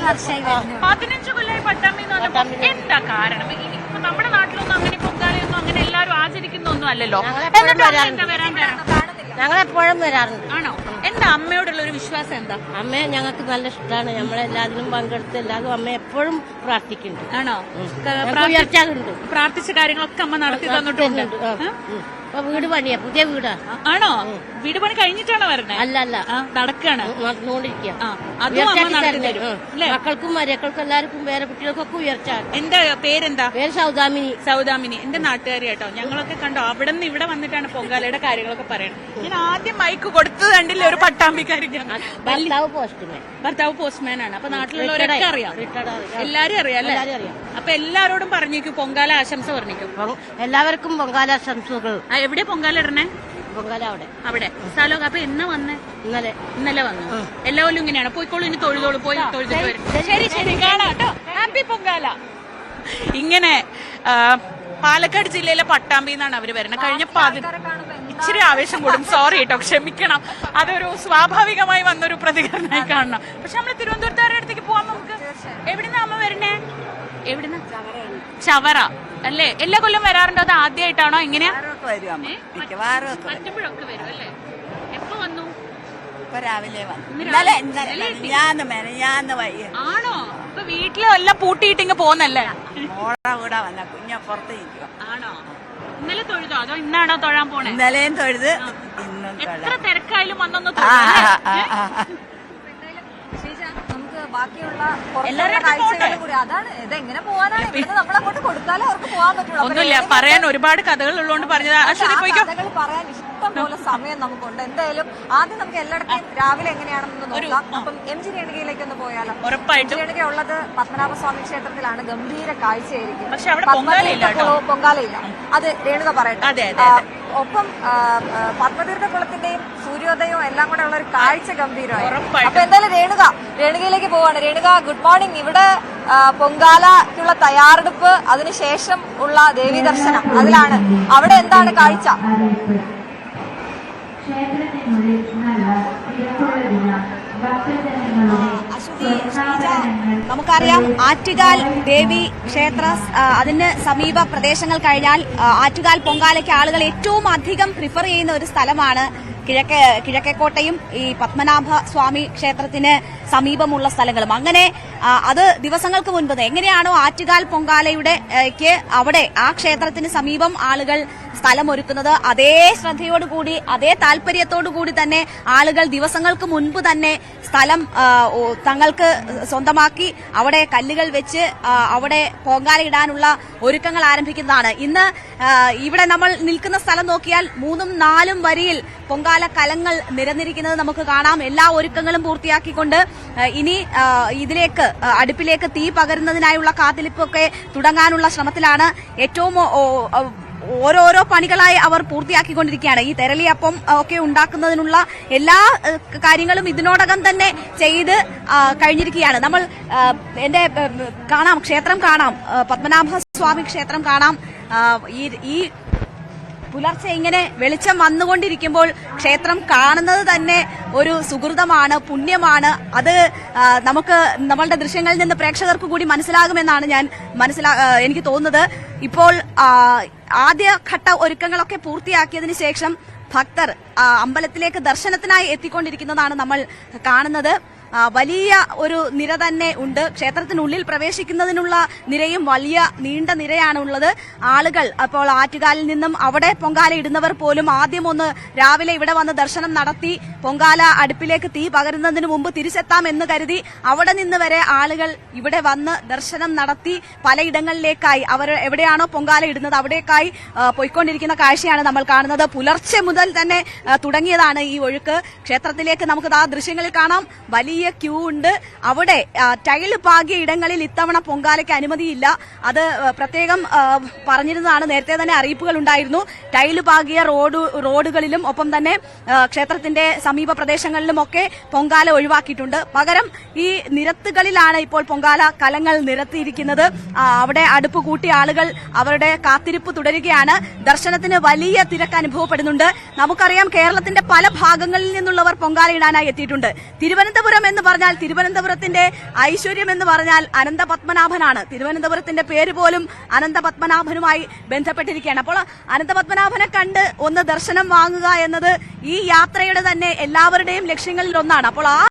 15 കൊല്ലമായി പട്ടാമ്പി എന്ന് പറഞ്ഞപ്പോ എന്താ കാരണം? ഇപ്പൊ നമ്മുടെ നാട്ടിലൊന്നും അങ്ങനെ പൊങ്കാലയൊന്നും അങ്ങനെ എല്ലാരും ആചരിക്കുന്നൊന്നും അല്ലല്ലോ. എന്താ വരാൻ കാരണം? ഞങ്ങളെപ്പോഴും വരാറുണ്ട്. ആണോ? എന്താ അമ്മയോടുള്ള ഒരു വിശ്വാസം എന്താ? അമ്മയെ ഞങ്ങൾക്ക് നല്ല ഇഷ്ടമാണ്. നമ്മളെല്ലാത്തിനും പങ്കെടുത്ത് എല്ലാവരും അമ്മ എപ്പോഴും പ്രാർത്ഥിക്കുന്നുണ്ട്. ആണോ? ഉയർച്ചയുണ്ട്. പ്രാർത്ഥിച്ച കാര്യങ്ങളൊക്കെ അമ്മ നടത്തി തന്നിട്ടുണ്ട്. വീട് പണിയാ, പുതിയ വീടാ. ആണോ? വീട് പണി കഴിഞ്ഞിട്ടാണോ വരണേ? അല്ല നടക്കാണ്, നടന്നുകൊണ്ടിരിക്കുക. മക്കൾക്കും മരക്കൾക്കും എല്ലാവർക്കും വേറെ കുട്ടികൾക്കൊക്കെ ഉയർച്ച. എന്താ പേരെന്താ? പേര് സൗദാമിനി. സൗദാമിനി എന്റെ നാട്ടുകാരി കേട്ടോ. ഞങ്ങളൊക്കെ കണ്ടോ അവിടെ നിന്ന് ഇവിടെ വന്നിട്ടാണ് പൊങ്കാലയുടെ കാര്യങ്ങളൊക്കെ പറയണത്. ഞാൻ ആദ്യം മൈക്ക് കൊടുത്തത് കണ്ടില്ലേ ഒരു പട്ടാമ്പിക്കാരി. ഭർത്താവ് പോസ്റ്റ്മാൻ ആണ്. അപ്പൊ നാട്ടിലുള്ളവരൊക്കെ അറിയാം, എല്ലാരും അറിയാം അല്ലേ? അപ്പൊ എല്ലാരോടും പറഞ്ഞേക്കും പൊങ്കാല ആശംസ പറഞ്ഞേക്കും. എല്ലാവർക്കും പൊങ്കാല ആശംസകൾ. എവിടെ പൊങ്കാല ഇടണേ? പൊങ്കാല അവിടെ സ്ഥലമൊക്കെ. അപ്പൊ എന്നാ വന്നേ? ഇന്നലെ വന്നു. എല്ലാ കൊല്ലം ഇങ്ങനെയാണ്. പോയിക്കോളൂ, ഇനി തൊഴുതോളൂ, പോയി തൊഴുതിട്ട് വരും. ശരി, കാണാം കേട്ടോ. ഹാപ്പി പൊങ്കാല. ഇങ്ങനെ പാലക്കാട് ജില്ലയിലെ പട്ടാമ്പി എന്നാണ് അവര് വരുന്നത്. കഴിഞ്ഞ ഇച്ചിരി ആവേശം കൂടും, സോറി കേട്ടോ, ക്ഷമിക്കണം. അതൊരു സ്വാഭാവികമായി വന്നൊരു പ്രതികരണമായി കാണണം. പക്ഷെ നമ്മള് തിരുവനന്തപുരത്തുകാരുടെ അടുത്തേക്ക് പോവാൻ നമുക്ക്. എവിടുന്ന അമ്മ വരണേ? എവിടുന്ന? ചവറ അല്ലേ? എല്ലാ കൊല്ലം വരാറുണ്ടോ? അത് ആദ്യമായിട്ടാണോ? എങ്ങനെയാ? പറ്റുമ്പോഴൊക്കെ വരും അല്ലേ? എപ്പോ വന്നു? രാവിലെ ആണോ? ഇപ്പൊ വീട്ടില് എല്ലാം പൂട്ടിയിട്ടിങ്ങ് പോന്നല്ലേ? കുഞ്ഞ പുറത്ത് ആണോ? ഇന്നലെ തൊഴുതോ അതോ ഇന്നാണോ തൊഴാൻ പോണേ? ഇന്നലെയും തൊഴുത്. എത്ര തിരക്കായാലും വന്നൊന്ന് ബാക്കിയുള്ള കാഴ്ചകളും കൂടി അതാണ്. ഇതെങ്ങനെ പോവാനാണ്? നമ്മളങ്ങോട്ട് കൊടുത്താലേ അവർക്ക് പോകാൻ പറ്റുള്ളൂ. ഒന്നുമില്ല, പറയാൻ ഒരുപാട് കഥകൾ ഉള്ളതുകൊണ്ട് പറഞ്ഞതാ. കഥകൾ പറയാൻ ഇഷ്ടം പോലെ സമയം നമുക്കുണ്ട്. എന്തായാലും ആദ്യം നമുക്ക് എല്ലായിടത്തും രാവിലെ എങ്ങനെയാണെന്ന് നോക്കാം. അപ്പം എം ജി രേണുകയിലേക്ക് ഒന്ന് പോയാലോ? ഉറപ്പായിട്ടും. രേണുക ഉള്ളത് പത്മനാഭസ്വാമി ക്ഷേത്രത്തിലാണ്. ഗംഭീര കാഴ്ചയായിരിക്കും. പൊങ്കാലയില്ല. അത് രേണുക പറയട്ടെ. ഒപ്പം പത്മതീർത്ഥക്കുളത്തിന്റെയും സൂര്യോദയവും എല്ലാം കൂടെ ഉള്ള ഒരു കാഴ്ച ഗംഭീരമായി. അപ്പൊ എന്തായാലും രേണുകയിലേക്ക് പോവാണ്. Renuka, good morning. ഇവിടെ പൊങ്കാലക്കുള്ള തയ്യാറെടുപ്പ്, അതിനുശേഷം ഉള്ള ദേവീ ദർശനം, അതിലാണ്. അവിടെ എന്താണ് കാഴ്ച? നമുക്കറിയാം ആറ്റുകാൽ ദേവി ക്ഷേത്ര അതിന് സമീപ പ്രദേശങ്ങൾ കഴിഞ്ഞാൽ ആറ്റുകാൽ പൊങ്കാലയ്ക്ക് ആളുകൾ ഏറ്റവും അധികം പ്രിഫർ ചെയ്യുന്ന ഒരു സ്ഥലമാണ് കിഴക്കേക്കോട്ടയും ഈ പത്മനാഭ സ്വാമി ക്ഷേത്രത്തിന് സമീപമുള്ള സ്ഥലങ്ങളും. അങ്ങനെ അത് ദിവസങ്ങൾക്ക് മുൻപ് എങ്ങനെയാണോ ആറ്റുകാൽ പൊങ്കാലയുടെ അവിടെ ആ ക്ഷേത്രത്തിന് സമീപം ആളുകൾ സ്ഥലം ഒരുക്കുന്നത്, അതേ ശ്രദ്ധയോടുകൂടി അതേ താല്പര്യത്തോടുകൂടി തന്നെ ആളുകൾ ദിവസങ്ങൾക്ക് മുൻപ് തന്നെ സ്ഥലം തങ്ങൾക്ക് സ്വന്തമാക്കി അവിടെ കല്ലുകൾ വെച്ച് അവിടെ പൊങ്കാല ഇടാനുള്ള ഒരുക്കങ്ങൾ ആരംഭിക്കുന്നതാണ്. ഇന്ന് ഇവിടെ നമ്മൾ നിൽക്കുന്ന സ്ഥലം നോക്കിയാൽ 3ഉം 4ഉം വരിയിൽ പൊങ്കാല കലങ്ങൾ നിരന്നിരിക്കുന്നത് നമുക്ക് കാണാം. എല്ലാ ഒരുക്കങ്ങളും പൂർത്തിയാക്കിക്കൊണ്ട് ഇനി ഇതിലേക്ക് അടുപ്പിലേക്ക് തീ പകരുന്നതിനായുള്ള കാത്തിരിപ്പൊക്കെ തുടങ്ങാനുള്ള ശ്രമത്തിലാണ്. ഏറ്റവും ഓരോരോ പണികളായി അവർ പൂർത്തിയാക്കിക്കൊണ്ടിരിക്കുകയാണ്. ഈ തെരളിയപ്പം ഒക്കെ ഉണ്ടാക്കുന്നതിനുള്ള എല്ലാ കാര്യങ്ങളും ഇതിനോടകം തന്നെ ചെയ്ത് കഴിഞ്ഞിരിക്കുകയാണ്. നമ്മൾ ക്ഷേത്രം കാണാം, പത്മനാഭസ്വാമി ക്ഷേത്രം കാണാം. ഈ പുലർച്ചെ ഇങ്ങനെ വെളിച്ചം വന്നുകൊണ്ടിരിക്കുമ്പോൾ ക്ഷേത്രം കാണുന്നത് തന്നെ ഒരു സുഹൃതമാണ്, പുണ്യമാണ്. അത് നമുക്ക് നമ്മളുടെ ദൃശ്യങ്ങളിൽ നിന്ന് പ്രേക്ഷകർക്ക് കൂടി മനസ്സിലാകുമെന്നാണ് എനിക്ക് തോന്നുന്നത്. ഇപ്പോൾ ആദ്യഘട്ട ഒരുക്കങ്ങളൊക്കെ പൂർത്തിയാക്കിയതിനു ശേഷം ഭക്തർ അമ്പലത്തിലേക്ക് ദർശനത്തിനായി എത്തിക്കൊണ്ടിരിക്കുന്നതാണ് നമ്മൾ കാണുന്നത്. വലിയ ഒരു നിര തന്നെ ഉണ്ട്. ക്ഷേത്രത്തിനുള്ളിൽ പ്രവേശിക്കുന്നതിനുള്ള നിരയും വലിയ നീണ്ട നിരയാണുള്ളത്. ആളുകൾ അപ്പോൾ ആറ്റുകാലിൽ നിന്നും അവിടെ പൊങ്കാല ഇടുന്നവർ പോലും ആദ്യം ഒന്ന് രാവിലെ ഇവിടെ വന്ന് ദർശനം നടത്തി പൊങ്കാല അടുപ്പിലേക്ക് തീ പകരുന്നതിന് മുമ്പ് തിരിച്ചെത്താമെന്ന് കരുതി അവിടെ നിന്ന് വരെ ആളുകൾ ഇവിടെ വന്ന് ദർശനം നടത്തി പലയിടങ്ങളിലേക്കായി അവർ എവിടെയാണോ പൊങ്കാല ഇടുന്നത് അവിടേക്കായി പോയിക്കൊണ്ടിരിക്കുന്ന കാഴ്ചയാണ് നമ്മൾ കാണുന്നത്. പുലർച്ചെ മുതൽ തന്നെ തുടങ്ങിയതാണ് ഈ ഒഴുക്ക്. ക്ഷേത്രത്തിലേക്ക് നമുക്ക് ആ ദൃശ്യങ്ങളിൽ കാണാം. വലിയ ക്യൂ ഉണ്ട്. അവിടെ ടൈൽ പാകിയ ഇടങ്ങളിൽ ഇത്തവണ പൊങ്കാലയ്ക്ക് അനുമതിയില്ല. അത് പ്രത്യേകം പറഞ്ഞിരുന്നതാണ്. നേരത്തെ തന്നെ അറിയിപ്പുകൾ ഉണ്ടായിരുന്നു. ടൈൽ പാകിയ റോഡുകളിലും ഒപ്പം തന്നെ ക്ഷേത്രത്തിന്റെ സമീപ പ്രദേശങ്ങളിലുമൊക്കെ പൊങ്കാല ഒഴിവാക്കിയിട്ടുണ്ട്. പകരം ഈ നിരത്തുകളിലാണ് ഇപ്പോൾ പൊങ്കാല കലങ്ങൾ നിരത്തിയിരിക്കുന്നത്. അവിടെ അടുപ്പ് കൂട്ടി ആളുകൾ അവരുടെ കാത്തിരിപ്പ് തുടരുകയാണ്. ദർശനത്തിന് വലിയ തിരക്ക് അനുഭവപ്പെടുന്നുണ്ട്. നമുക്കറിയാം കേരളത്തിന്റെ പല ഭാഗങ്ങളിൽ നിന്നുള്ളവർ പൊങ്കാല ഇടാനായി എത്തിയിട്ടുണ്ട്. തിരുവനന്തപുരം എന്ന് പറഞ്ഞാൽ തിരുവനന്തപുരത്തിന്റെ ഐശ്വര്യം എന്ന് പറഞ്ഞാൽ അനന്തപത്മനാഭനാണ്. തിരുവനന്തപുരത്തിന്റെ പേര് പോലും അനന്തപത്മനാഭനുമായി ബന്ധപ്പെട്ടിരിക്കുകയാണ്. അപ്പോൾ അനന്തപത്മനാഭനെ കണ്ട് ഒന്ന് ദർശനം വാങ്ങുക എന്നത് ഈ യാത്രയുടെ തന്നെ എല്ലാവരുടെയും ലക്ഷ്യങ്ങളിൽ ഒന്നാണ്. അപ്പോൾ ആ